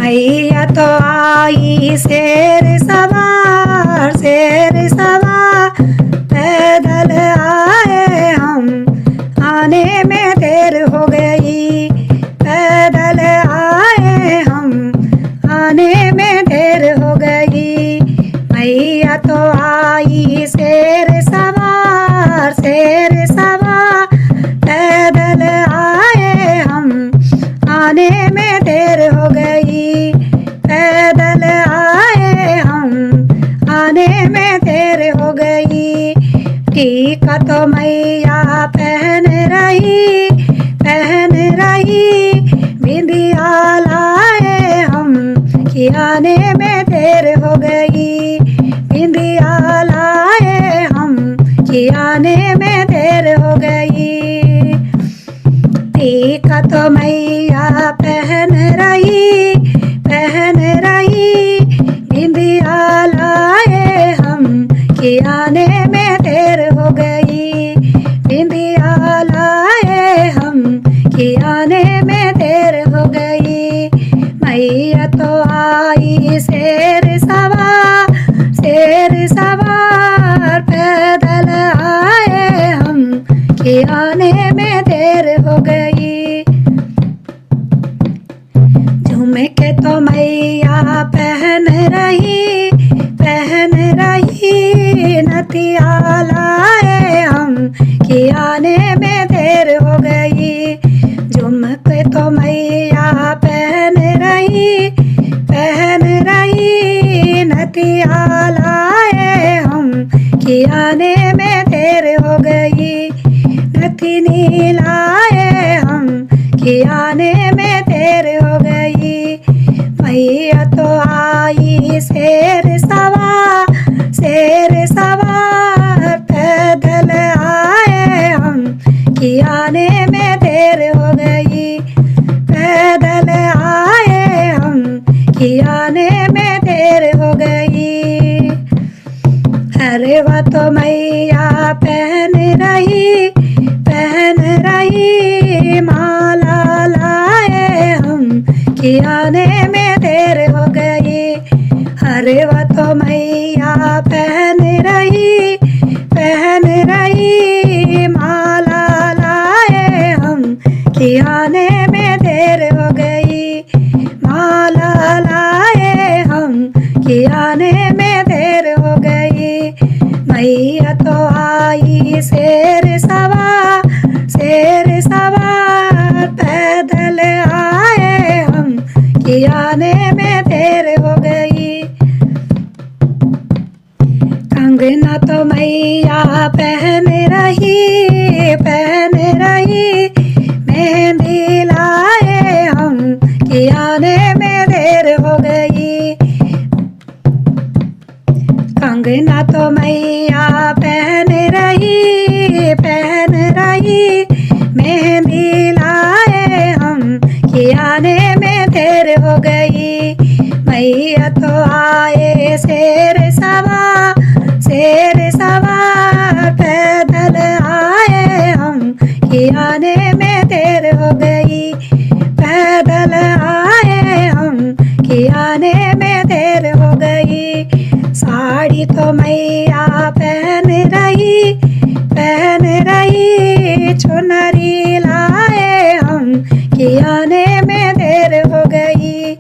मैया तो आई शेर सवार पैदल आए हम, आने में देर हो गई। पैदल आए हम, आने में देर हो गई। मैया तो आई शेर सवार पैदल आए हम, आने में देर हो गई। पैदल आए हम, आने में देर हो गई। टीका तो मैया पहन रही, बिंदिया लाए हम, कि आने में देर हो गई। बिंदिया लाए हम, कि आने में देर हो गई। टीका तो मैया पहन रही, बिंदिया लाए हम, कि आने में देर हो गई। बिंदिया लाए हम, कि आने में देर हो गई। मैया तो आई शेर सवार पैदल आए हम, कि आने में देर हो गई। झुमके तो मैया पहन रही, नथिया लाए हम, कि आने में देर हो गई। झुमके तो मैया पहन रही, नथिया लाए हम, कि आने में देर हो गई। नथनी लाए हम, कि आने में देर हो गई। मैया तो आई शेर सवार पैदल आए हम, कि आने में देर हो गई। पैदल आए हम, कि आने में देर हो गई। हरवा तो मैया पहन रही, माला लाए हम, कि आने में देर हो गई। हरवा तो मैया पहन रही, माला लाए हम, कि आने में देर हो गई। माला लाए हम, कि आने में देर हो गई। मैया तो आई शेर सवार पैदल आए हम, कि आने में देर हो गई। कंगना तो मैया पहन रही, मेहंदी लाए हम, कि आने में देर हो गई। कंगना तो मैया पहन रही, मेहंदी लाए हम, कि आने में देर हो गई। मैया तो आए शेर सवार पैदल आए हम, कि आने में देर हो गई। पैदल आए हम, कि आने में देर हो गई। साड़ी तो मैया पहन रही, चुनरी लाए हम, कि आने में देर हो गई।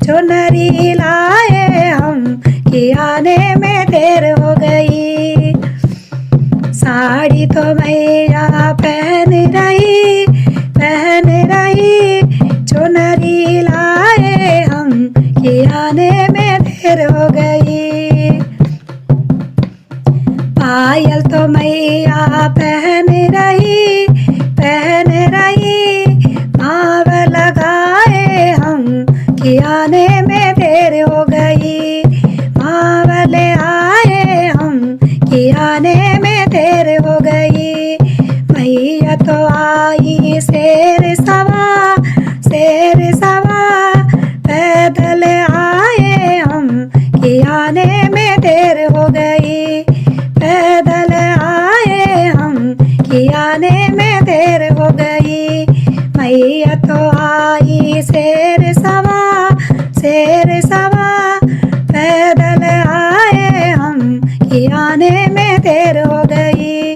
चुनरी लाए हम, कि आने में देर हो गई। साड़ी तो मैया पहन रही, चुनरी लाए हम, कि आने में देर हो गई। पायल तो मैया पहन रही, माव लगाए हम, कि आने में देर हो गई। मावले आए हम, कि आने में देर हो गई। मैया तो आई शेर सवार पैदल आए हम, कि आने में देर हो गई। पैदल आए हम, कि आने में देर हो गई। मैया तो आई शेर शेर सवार पैदल आए हम कि आने में देर हो गई।